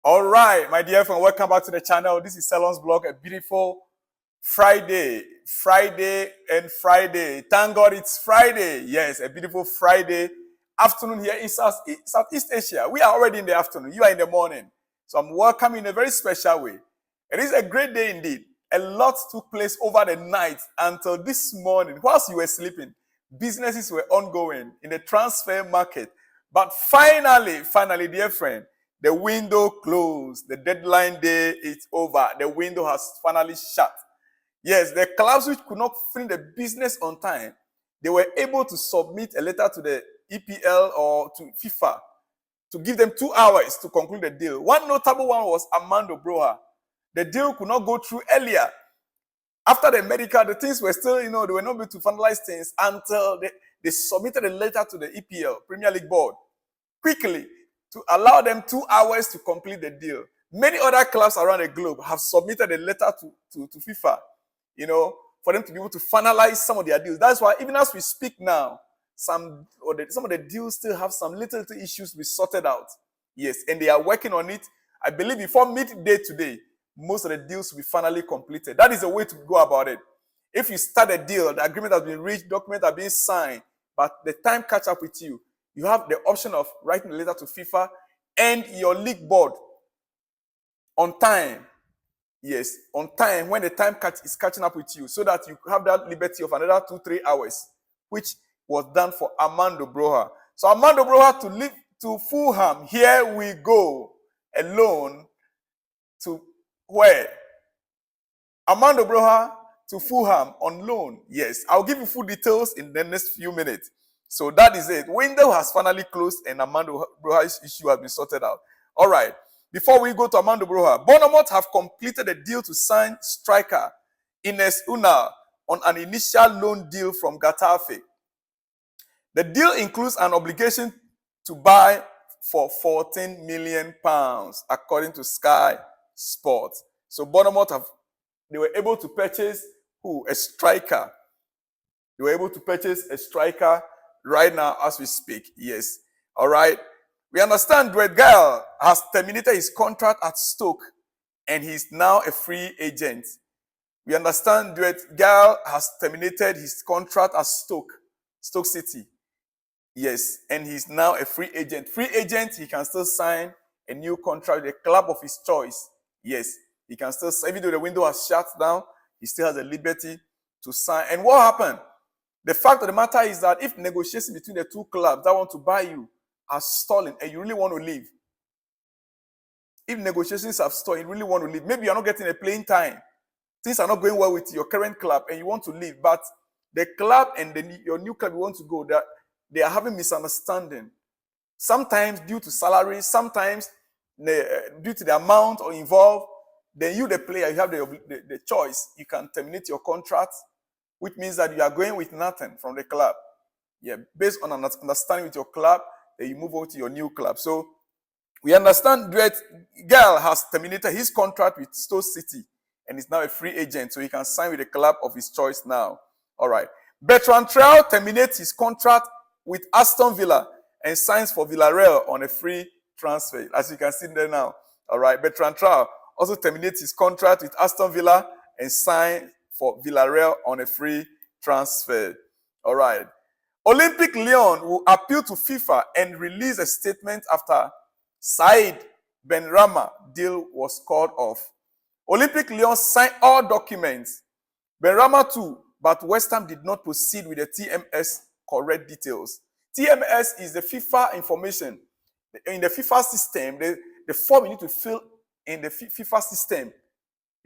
All right, my dear friend, welcome back to the channel. This is Salon's blog, a beautiful Friday. Thank God it's Friday. Yes, a beautiful Friday afternoon here in Southeast Asia. We are already in the afternoon. You are in the morning. So I'm welcoming in a very special way. It is a great day indeed. A lot took place over the night until this morning. Whilst you were sleeping, businesses were ongoing in the transfer market. But finally, dear friend, the window closed. The deadline day is over. The window has finally shut. Yes, the clubs which could not finish the business on time, they were able to submit a letter to the EPL or to FIFA to give them 2 hours to conclude the deal. One notable one was Armando Broja. The deal could not go through earlier. After the medical, the things were still, they were not able to finalize things until they submitted a letter to the EPL, Premier League Board, quickly to allow them 2 hours to complete the deal. Many other clubs around the globe have submitted a letter to FIFA, for them to be able to finalize some of their deals. That's why even as we speak now, some of the deals still have some little issues to be sorted out. Yes, and they are working on it. I believe before midday today, most of the deals will be finally completed. That is the way to go about it. If you start a deal, the agreement has been reached, documents are being signed, but the time catch up with you, you have the option of writing a letter to FIFA and your league board on time. Yes, on time when the time is catching up with you, so that you have that liberty of another 2-3 hours, which was done for Armando Broja. So Armando Broja to leave to Fullham. Here we go, alone to where? Armando Broja to Fullham on loan. Yes, I'll give you full details in the next few minutes. So that is it. Window has finally closed and Armando Broja's issue has been sorted out. All right. Before we go to Armando Broja, Bournemouth have completed a deal to sign striker Ines Unal on an initial loan deal from Getafe. The deal includes an obligation to buy for £14 million, according to Sky Sports. So Bournemouth they were able to purchase a striker. They were able to purchase a striker right now as we speak. Yes. All right. We understand Dwight Gale has terminated his contract at Stoke and he's now a free agent. We understand Dwight Gale has terminated his contract at Stoke City. Yes, and he's now a free agent. Free agent, he can still sign a new contract with a club of his choice. Yes, he can still sign. Even though the window has shut down, he still has the liberty to sign. And what happened? The fact of the matter is that if negotiations between the two clubs that want to buy you are stalling and you really want to leave, if negotiations have stalled, you really want to leave, maybe you're not getting a playing time, things are not going well with your current club and you want to leave, but the club and your new club you want to go, they are having misunderstanding. Sometimes due to salary, sometimes due to the amount or involved, then you, the player, you have the choice. You can terminate your contract, which means that you are going with nothing from the club. Yeah, based on an understanding with your club, then you move over to your new club. So we understand Dwight Gale has terminated his contract with Stoke City and is now a free agent, so he can sign with a club of his choice now. All right. Bertrand Traoré terminates his contract with Aston Villa and signs for Villarreal on a free transfer, as you can see there now. All right. Bertrand Traoré also terminates his contract with Aston Villa and signs for Villarreal on a free transfer. All right. Olympique Lyon will appeal to FIFA and release a statement after Saïd Benrahma deal was called off. Olympique Lyon signed all documents. Benrahma too, but West Ham did not proceed with the TMS correct details. TMS is the FIFA information. In the FIFA system, the form you need to fill in the FIFA system,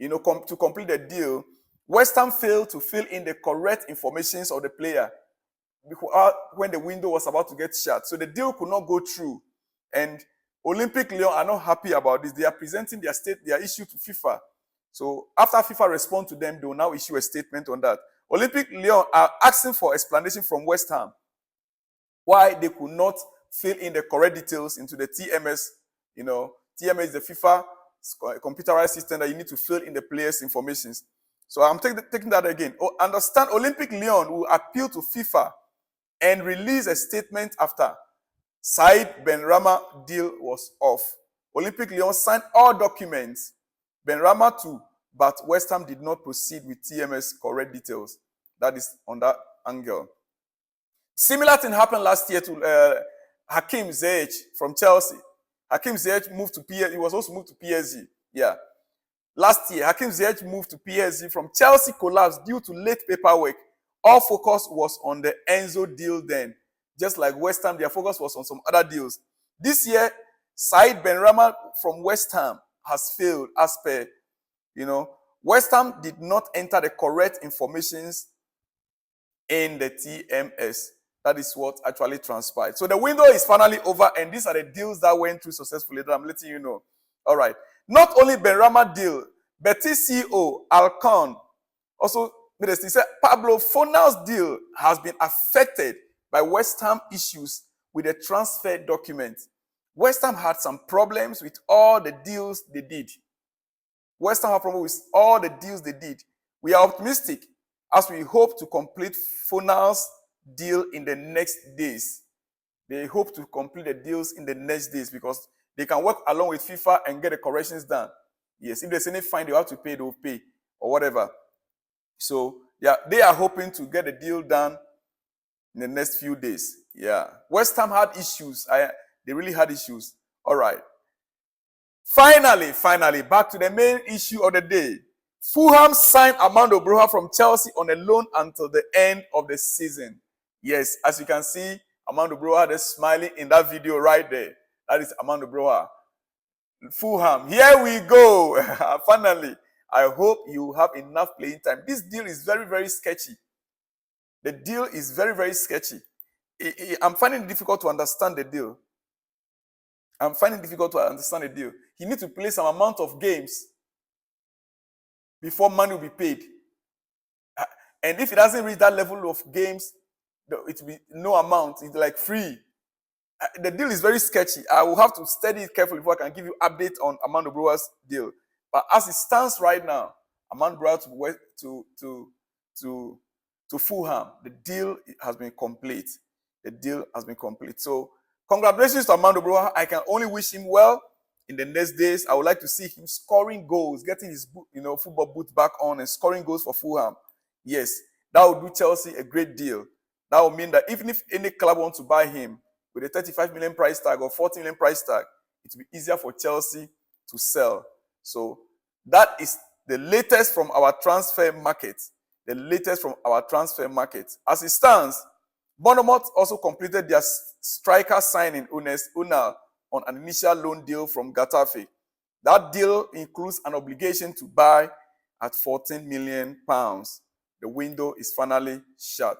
to complete the deal, West Ham failed to fill in the correct informations of the player when the window was about to get shut. So the deal could not go through. And Olympique Lyon are not happy about this. They are presenting their issue to FIFA. So after FIFA responds to them, they will now issue a statement on that. Olympique Lyon are asking for explanation from West Ham why they could not fill in the correct details into the TMS. TMS is the FIFA computerized system that you need to fill in the players' information. So I'm taking that again. Understand, Olympique Lyon will appeal to FIFA and release a statement after Saïd Benrahma deal was off. Olympic Lyon signed all documents. Benrahma too, but West Ham did not proceed with TMS correct details. That is on that angle. Similar thing happened last year to Hakim Ziyech from Chelsea. Hakim Ziyech moved to PSG. He was also moved to PSG. Yeah. Last year, Hakim Ziyech moved to PSG from Chelsea collapsed due to late paperwork. All focus was on the Enzo deal then. Just like West Ham, their focus was on some other deals. This year, Said Benrahma from West Ham has failed as per, West Ham did not enter the correct informations in the TMS. That is what actually transpired. So the window is finally over, and these are the deals that went through successfully that I'm letting you know. All right. Not only Benrahma deal, Betis CEO Alcon also made a statement. He said Pablo Fornal's deal has been affected by West Ham issues with the transfer document. West Ham had some problems with all the deals they did. West Ham had problems with all the deals they did. We are optimistic as we hope to complete Fornal's deal in the next days. They hope to complete the deals in the next days because they can work along with FIFA and get the corrections done. Yes, if there's any fine they have to pay, they'll pay or whatever. So yeah, they are hoping to get the deal done in the next few days. Yeah, West Ham had issues. They really had issues. All right. Finally, back to the main issue of the day. Fullham signed Armando Broja from Chelsea on a loan until the end of the season. Yes, as you can see, Armando Broja is smiling in that video right there. That is Armando Broja. Fullham, here we go. Finally, I hope you have enough playing time. This deal is very, very sketchy. The deal is very, very sketchy. I'm finding it difficult to understand the deal. He needs to play some amount of games before money will be paid. And if it doesn't reach that level of games, it will be no amount. It's like free. The deal is very sketchy. I will have to study it carefully before I can give you update on Armando Broja's deal. But as it stands right now, Armando Broja to Fullham, the deal has been complete. So congratulations to Armando Broja. I can only wish him well in the next days. I would like to see him scoring goals, getting his football boots back on and scoring goals for Fullham. Yes, that would do Chelsea a great deal. That would mean that even if any club wants to buy him with a 35 million price tag or 40 million price tag, it will be easier for Chelsea to sell. So that is the latest from our transfer market. As it stands, Bournemouth also completed their striker signing Unal on an initial loan deal from Getafe. That deal includes an obligation to buy at £14 million. The window is finally shut.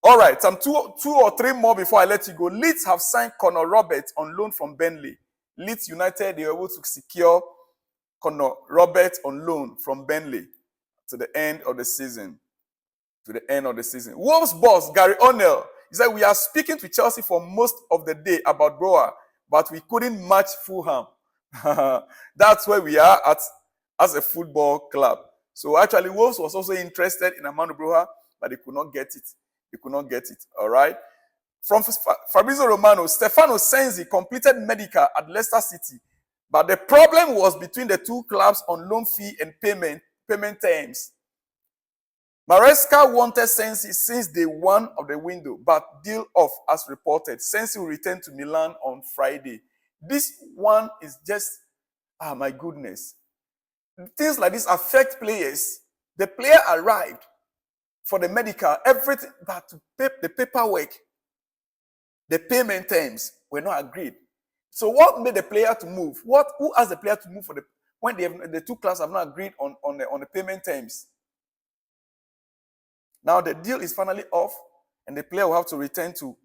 All right, some two or three more before I let you go. Leeds have signed Connor Roberts on loan from Burnley. Leeds United, they were able to secure Connor Roberts on loan from Burnley to the end of the season. Wolves boss Gary O'Neill, he said, we are speaking to Chelsea for most of the day about Broja, but we couldn't match Fullham. That's where we are at as a football club. So actually, Wolves was also interested in Armando Broja, but they could not get it. All right. From Fabrizio Romano, Stefano Sensi completed medical at Leicester City, but the problem was between the two clubs on loan fee and payment terms. Maresca wanted Sensi since day one of the window, but deal off as reported. Sensi will return to Milan on Friday. This one is just, my goodness. Things like this affect players. The player arrived for the medical, everything, but to pay the paperwork, the payment terms were not agreed. So what made the player to move? Who asked the player to move when the two clubs have not agreed on the payment terms? Now the deal is finally off, and the player will have to return to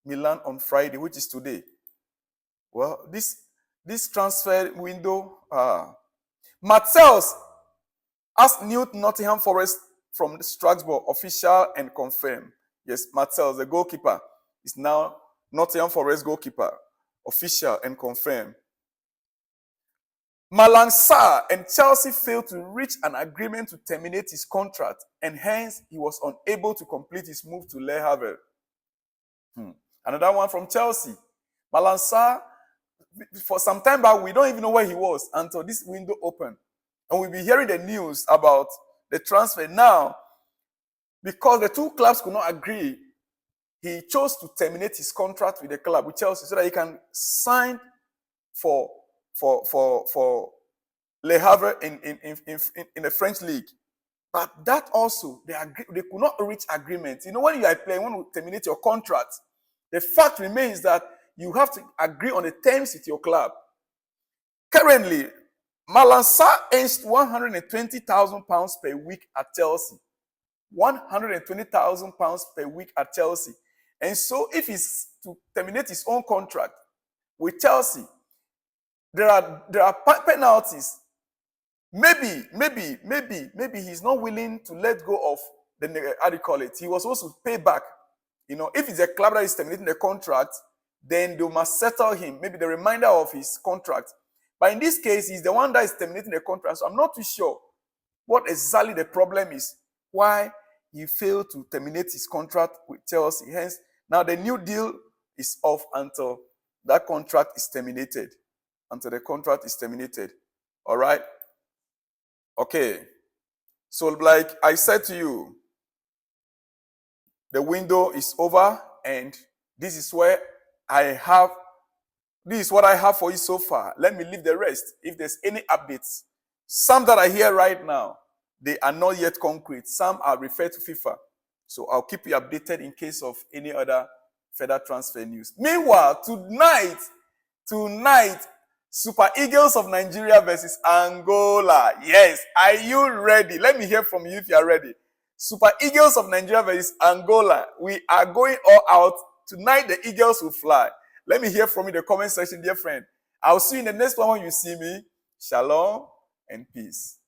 Milan on Friday, which is today. Well, this transfer window, Martels asked Nottingham Forest from Strasbourg, official and confirmed. Yes, Martels, the goalkeeper, is now Nottingham Forest goalkeeper, official and confirmed. Malang Sarr and Chelsea failed to reach an agreement to terminate his contract, and hence he was unable to complete his move to Le Havre. Another one from Chelsea. Malang Sarr for some time back, we don't even know where he was until this window opened. And we'll be hearing the news about the transfer. Now, because the two clubs could not agree, he chose to terminate his contract with the club, with Chelsea, so that he can sign for Le Havre in the French league. But that also, they could not reach agreement. You know, when you are playing, when you terminate your contract, the fact remains that you have to agree on the terms with your club. Currently, Malang Sarr earns £120,000 per week at Chelsea. £120,000 per week at Chelsea. And so if he's to terminate his own contract with Chelsea, there are penalties. Maybe he's not willing to let go of the, how do you call it? He was supposed to pay back. You know, if it's a club that is terminating the contract, then they must settle him, maybe the remainder of his contract. But in this case, he's the one that is terminating the contract. So I'm not too sure what exactly the problem is, why he failed to terminate his contract with Chelsea. Hence, now the new deal is off until that contract is terminated. Until the contract is terminated. All right? Okay. So like I said to you, the window is over, and this is what I have for you so far. Let me leave the rest. If there's any updates, some that I hear right now, they are not yet concrete. Some are referred to FIFA. So I'll keep you updated in case of any other further transfer news. Meanwhile, tonight, Super Eagles of Nigeria versus Angola. Yes, are you ready? Let me hear from you if you are ready. Super Eagles of Nigeria versus Angola. We are going all out. Tonight, the Eagles will fly. Let me hear from you in the comment section, dear friend. I'll see you in the next one when you see me. Shalom and peace.